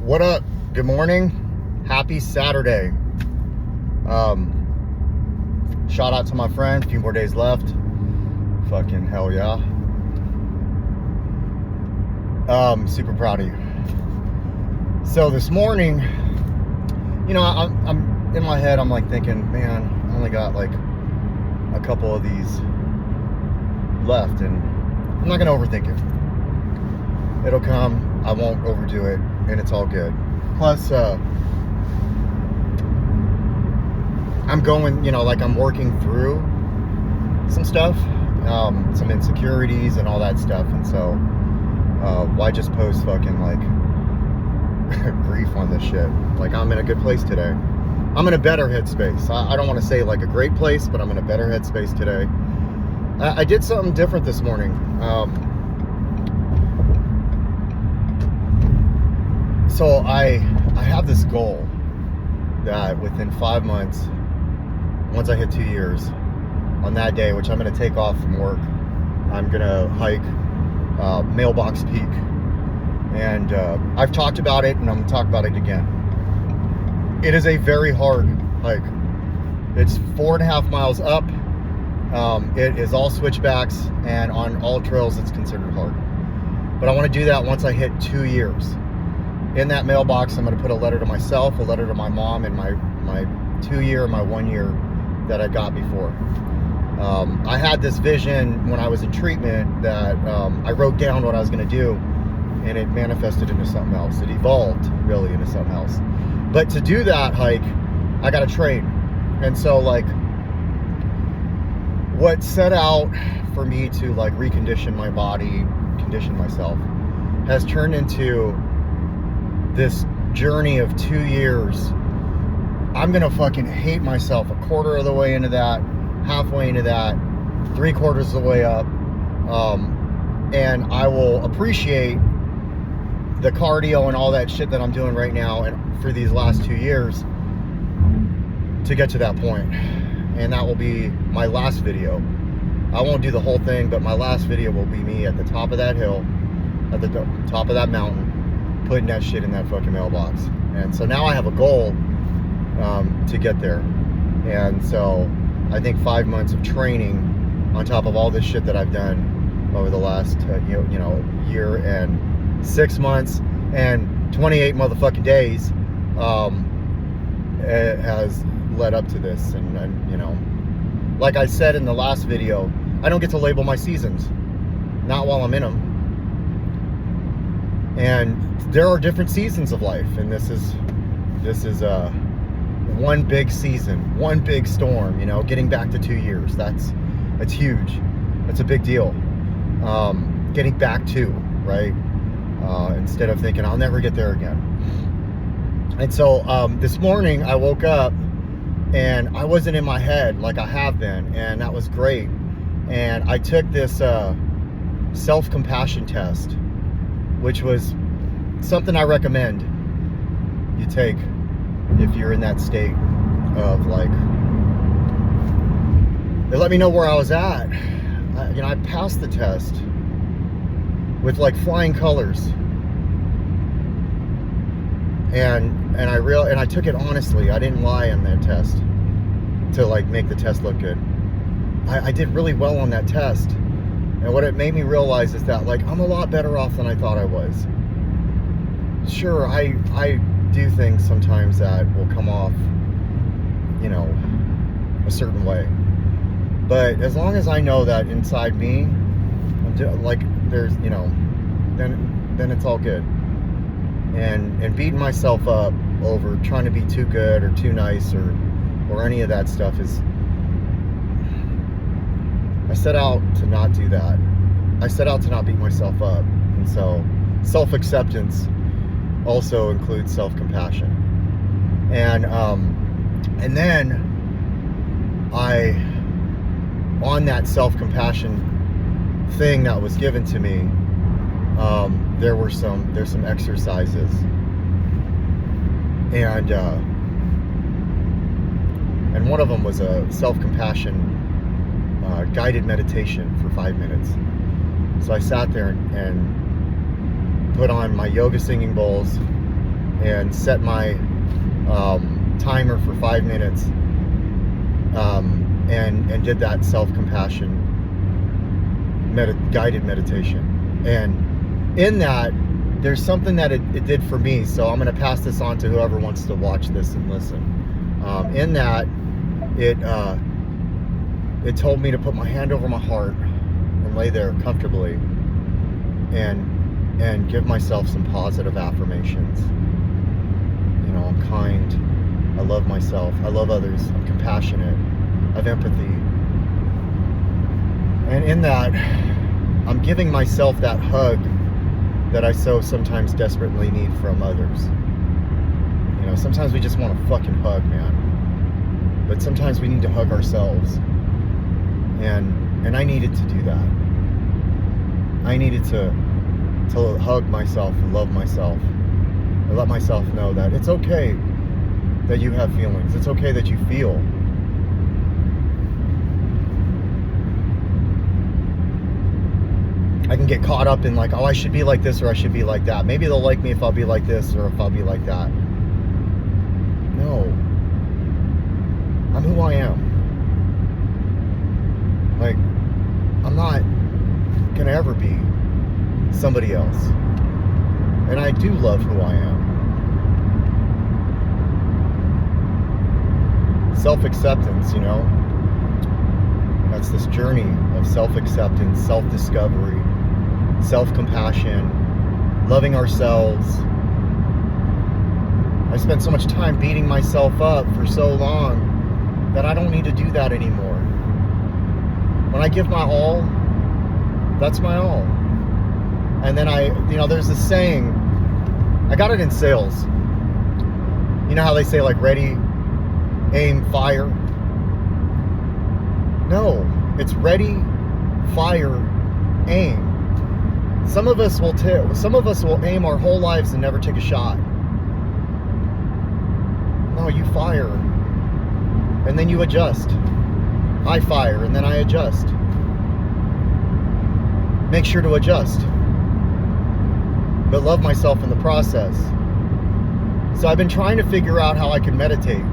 What up? Good morning. Happy Saturday. Shout out to my friend. A few more days left. Fucking hell yeah. Super proud of you. So this morning, you know, I'm in my head, I'm like thinking, man, I only got like a couple of these left, and I'm not gonna overthink it. It'll come. I won't overdo it, and it's all good. Plus, I'm going, you know, like I'm working through some stuff, some insecurities and all that stuff, and so why just post fucking like grief on this shit? Like, I'm in a good place today. I'm in a better headspace. I don't want to say like a great place, but I'm in a better headspace today. I did something different this morning. So I have this goal that within 5 months, once I hit 2 years, on that day, which I'm going to take off from work, I'm going to hike Mailbox Peak. And I've talked about it, and I'm going to talk about it again. It is a very hard hike. It's 4.5 miles up. It is all switchbacks, and on all trails it's considered hard. But I want to do that once I hit 2 years. In that mailbox, I'm going to put a letter to myself, a letter to my mom, and my 2 year, my 1 year that I got before. I had this vision when I was in treatment that I wrote down what I was going to do, and it manifested into something else. It evolved really into something else. But to do that hike, I got to train. And so like what set out for me to like recondition my body, condition myself, has turned into this journey of 2 years. I'm gonna fucking hate myself a quarter of the way into that, halfway into that, 3/4 of the way up, and I will appreciate the cardio and all that shit that I'm doing right now and for these last 2 years to get to that point. And that will be my last video. I won't do the whole thing, but my last video will be me at the top of that hill, at the top of that mountain, putting that shit in that fucking mailbox. And so now I have a goal to get there. And so I think 5 months of training on top of all this shit that I've done over the last year and 6 months and 28 motherfucking days it has led up to this. And you know, like I said in the last video, I don't get to label my seasons, not while I'm in them. And there are different seasons of life, and this is one big season, one big storm. You know, getting back to 2 years, that's huge. That's a big deal. Getting back to, right, instead of thinking I'll never get there again. And so this morning I woke up and I wasn't in my head like I have been, and that was great. And I took this self-compassion test, which was something I recommend you take if you're in that state of like, it let me know where I was at. I passed the test with like flying colors, and I took it honestly. I didn't lie on that test to like make the test look good. I did really well on that test. And what it made me realize is that like I'm a lot better off than I thought I was. Sure, I do things sometimes that will come off, you know, a certain way. But as long as I know that inside me, like there's, you know, then it's all good. And beating myself up over trying to be too good or too nice or any of that stuff is, I set out to not do that. I set out to not beat myself up. And so self-acceptance also includes self-compassion. And then on that self-compassion thing that was given to me, there's some exercises. And one of them was a self-compassion guided meditation for 5 minutes. So I sat there and put on my yoga singing bowls and set my timer for 5 minutes, and did that self-compassion guided meditation. And in that, there's something that it did for me. So I'm going to pass this on to whoever wants to watch this and listen. In that, it told me to put my hand over my heart and lay there comfortably and give myself some positive affirmations. You know, I'm kind, I love myself, I love others, I'm compassionate, I have empathy. And in that, I'm giving myself that hug that I so sometimes desperately need from others. You know, sometimes we just want a fucking hug, man. But sometimes we need to hug ourselves. And I needed to do that. I needed to hug myself and love myself. And let myself know that it's okay that you have feelings. It's okay that you feel. I can get caught up in like, oh, I should be like this or I should be like that. Maybe they'll like me if I'll be like this or if I'll be like that. No. I'm who I am. Like, I'm not gonna ever be somebody else. And I do love who I am. Self-acceptance, you know? That's this journey of self-acceptance, self-discovery, self-compassion, loving ourselves. I spent so much time beating myself up for so long that I don't need to do that anymore. When I give my all, that's my all. And then there's this saying, I got it in sales. You know how they say like ready, aim, fire? No, it's ready, fire, aim. Some of us will aim our whole lives and never take a shot. No, you fire. And then you adjust. I fire and then I adjust. Make sure to adjust. But love myself in the process. So I've been trying to figure out how I can meditate,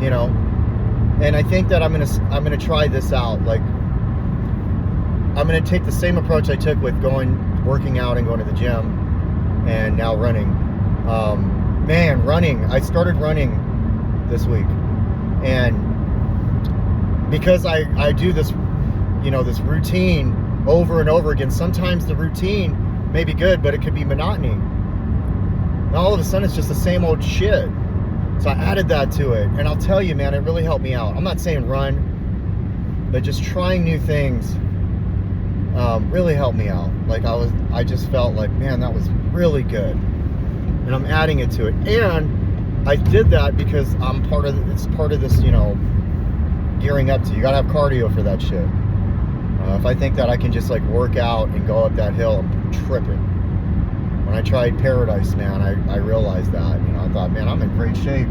you know. And I think that I'm gonna try this out. Like, I'm gonna take the same approach I took with working out and going to the gym, and now running. Running. I started running this week, and because I do this, you know, this routine over and over again. Sometimes the routine may be good, but it could be monotony. And all of a sudden, it's just the same old shit. So I added that to it, and I'll tell you, man, it really helped me out. I'm not saying run, but just trying new things really helped me out. Like I just felt like, man, that was really good, and I'm adding it to it. And I did that because it's part of this, you know, gearing up to. You gotta have cardio for that shit. If I think that I can just like work out and go up that hill, I'm tripping. When I tried Paradise, man, I realized that. You know, I thought, man, I'm in great shape,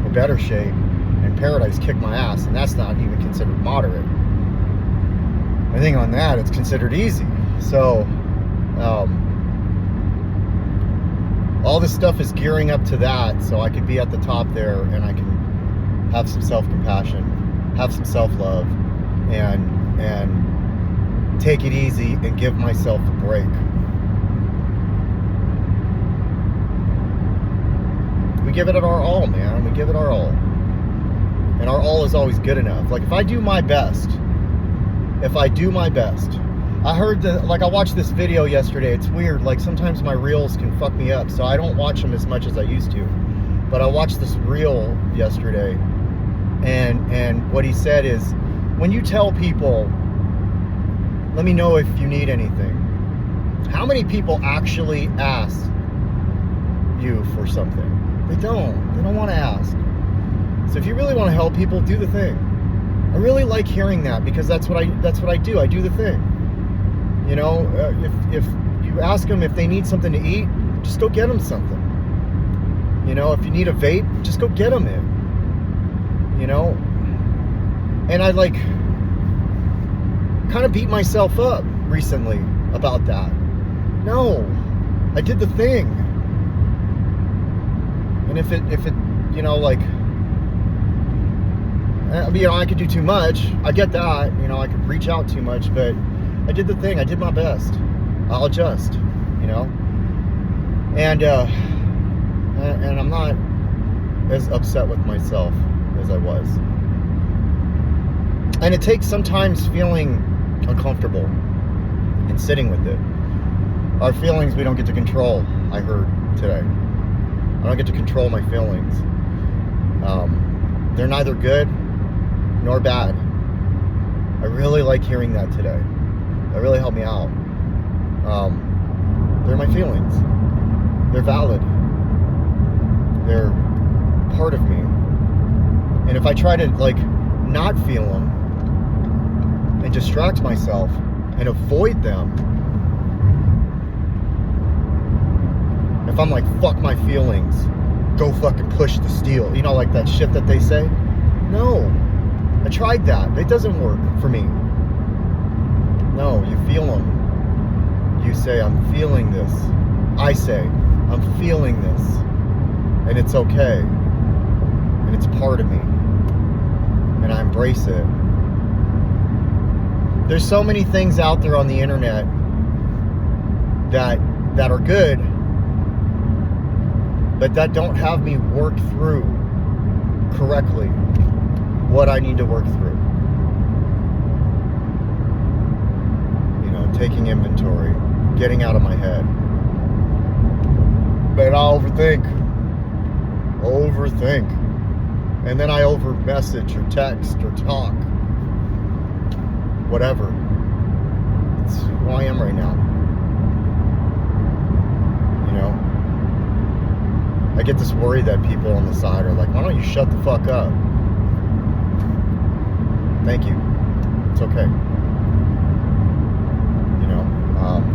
or better shape, and Paradise kicked my ass, and that's not even considered moderate. I think on that, it's considered easy. So, all this stuff is gearing up to that, so I could be at the top there, and I can have some self-compassion, have some self-love, and take it easy and give myself a break. We give it our all, man. We give it our all. And our all is always good enough. Like, if I do my best, I heard I watched this video yesterday. It's weird. Like, sometimes my reels can fuck me up, so I don't watch them as much as I used to. But I watched this reel yesterday, and what he said is, when you tell people, let me know if you need anything, how many people actually ask you for something? They don't want to ask. So if you really want to help people, do the thing. I really like hearing that, because that's what I do. I do the thing. You know, if you ask them if they need something to eat, just go get them something. You know, if you need a vape, just go get them it. You know, and I like kind of beat myself up recently about that. No, I did the thing. And if it, you know, like, you know, I could do too much. I get that. You know, I could reach out too much, but I did the thing. I did my best. I'll adjust, you know. And I'm not as upset with myself as I was. And it takes sometimes feeling uncomfortable and sitting with it. Our feelings we don't get to control, I heard today. I don't get to control my feelings. They're neither good nor bad. I really like hearing that today. That really helped me out. They're my feelings. They're valid. They're part of me. And if I try to like not feel them and distract myself and avoid them, if I'm like, fuck my feelings, go fucking push the steel, you know, like that shit that they say. No, I tried that. It doesn't work for me. No, you feel them. You say, I'm feeling this. I say, I'm feeling this. And it's okay. And it's part of me. And I embrace it. There's so many things out there on the internet that are good, but that don't have me work through correctly what I need to work through. You know, taking inventory, getting out of my head. But I'll overthink. And then I over message or text or talk. Whatever. It's who I am right now. You know? I get this worry that people on the side are like, why don't you shut the fuck up? Thank you. It's okay. You know?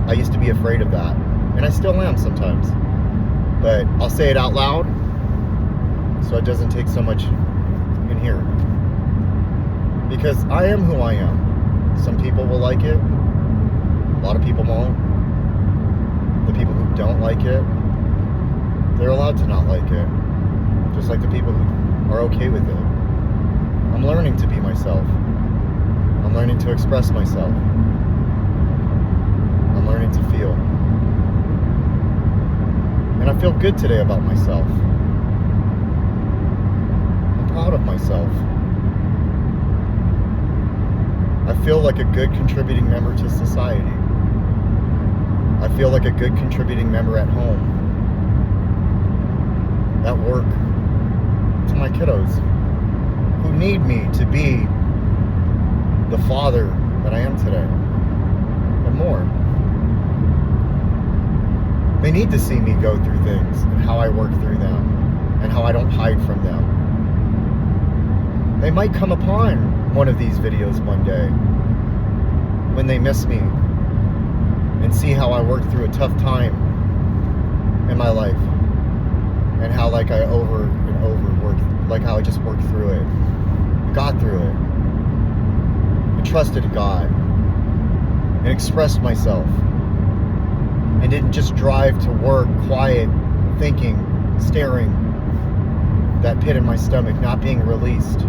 I used to be afraid of that. And I still am sometimes. But I'll say it out loud so it doesn't take so much in here. Because I am who I am. Some people will like it. A lot of people won't. The people who don't like it, they're allowed to not like it. Just like the people who are okay with it. I'm learning to be myself. I'm learning to express myself. I'm learning to feel. And I feel good today about myself. I'm proud of myself. I feel like a good contributing member to society. I feel like a good contributing member at home, at work, to my kiddos who need me to be the father that I am today, and more. They need to see me go through things and how I work through them and how I don't hide from them. They might come upon one of these videos one day when they miss me and see how I work through a tough time in my life and how like I over and over worked, like how I just worked through it, got through it, and trusted God and expressed myself and didn't just drive to work quiet, thinking, staring, that pit in my stomach not being released.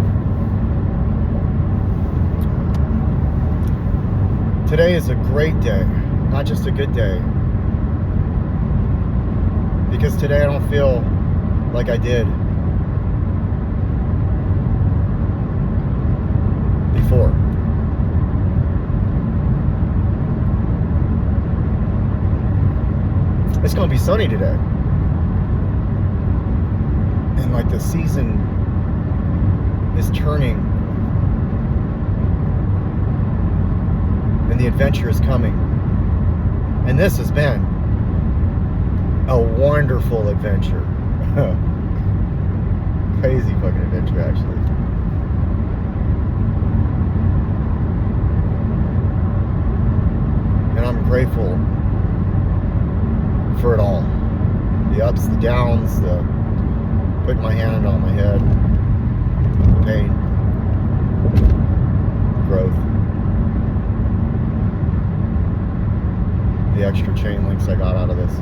Today is a great day, not just a good day. Because today I don't feel like I did before. It's gonna be sunny today. And like the season is turning. And the adventure is coming. And this has been a wonderful adventure. Crazy fucking adventure, actually. And I'm grateful for it all. The ups, the downs, the putting my hand on my head, the pain, growth, the extra chain links I got out of this.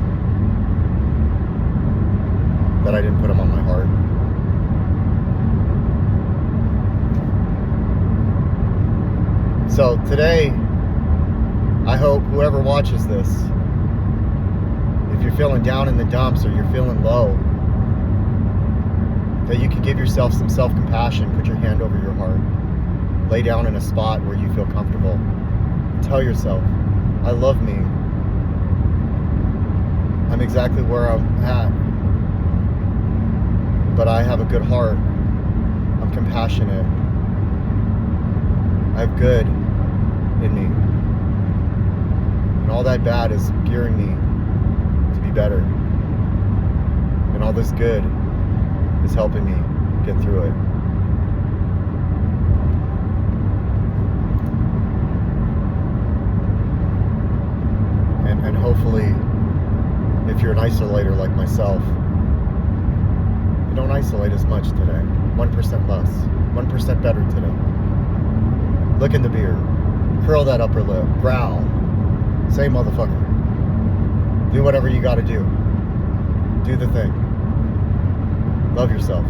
that I didn't put them on my heart. So today, I hope whoever watches this, if you're feeling down in the dumps or you're feeling low, that you can give yourself some self-compassion, put your hand over your heart, lay down in a spot where you feel comfortable. Tell yourself, I love me. I'm exactly where I'm at. But I have a good heart. I'm compassionate. I have good in me. And all that bad is gearing me to be better. And all this good is helping me get through it. And hopefully, if you're an isolator like myself, you don't isolate as much today. 1% less. 1% better today. Look in the mirror. Curl that upper lip. Growl. Say motherfucker. Do whatever you gotta do. Do the thing. Love yourself.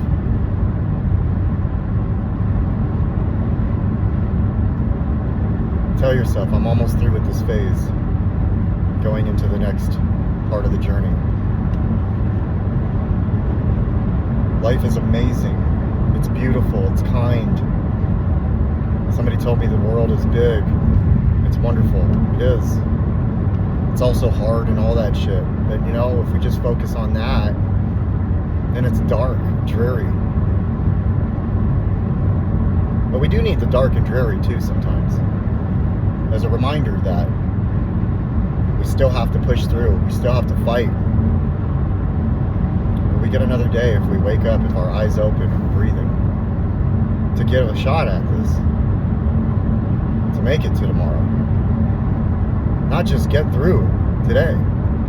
Tell yourself, I'm almost through with this phase. Going into the next part of the journey. Life is amazing. It's beautiful. It's kind. Somebody told me the world is big. It's wonderful. It is. It's also hard and all that shit. But you know, if we just focus on that, then it's dark, dreary. But we do need the dark and dreary too sometimes. As a reminder that we still have to push through. We still have to fight. We get another day if we wake up, if our eyes open and breathing, to give a shot at this, to make it to tomorrow. Not just get through today,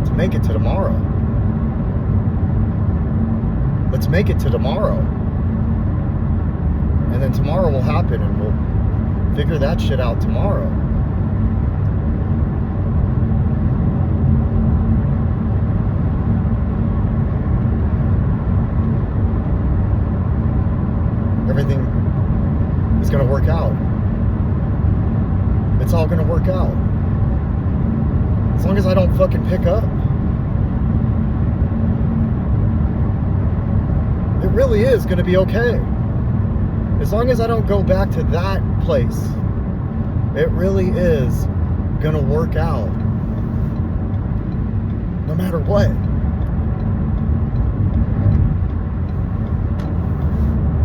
to make it to tomorrow. Let's make it to tomorrow. And then tomorrow will happen and we'll figure that shit out tomorrow. Everything is going to work out. It's all going to work out. As long as I don't fucking pick up. It really is going to be okay. As long as I don't go back to that place, it really is going to work out. No matter what.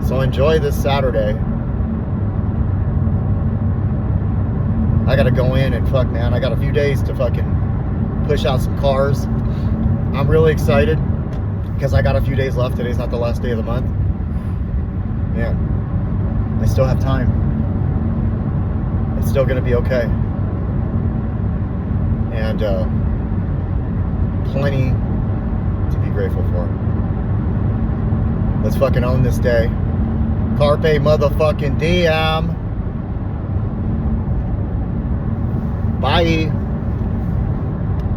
So enjoy this Saturday. I gotta go in and fuck, man. I got a few days to fucking push out some cars. I'm really excited because I got a few days left. Today's not the last day of the month. Man, I still have time. It's still gonna be okay. And plenty to be grateful for. Let's fucking own this day. Carpe motherfucking diem. Bye.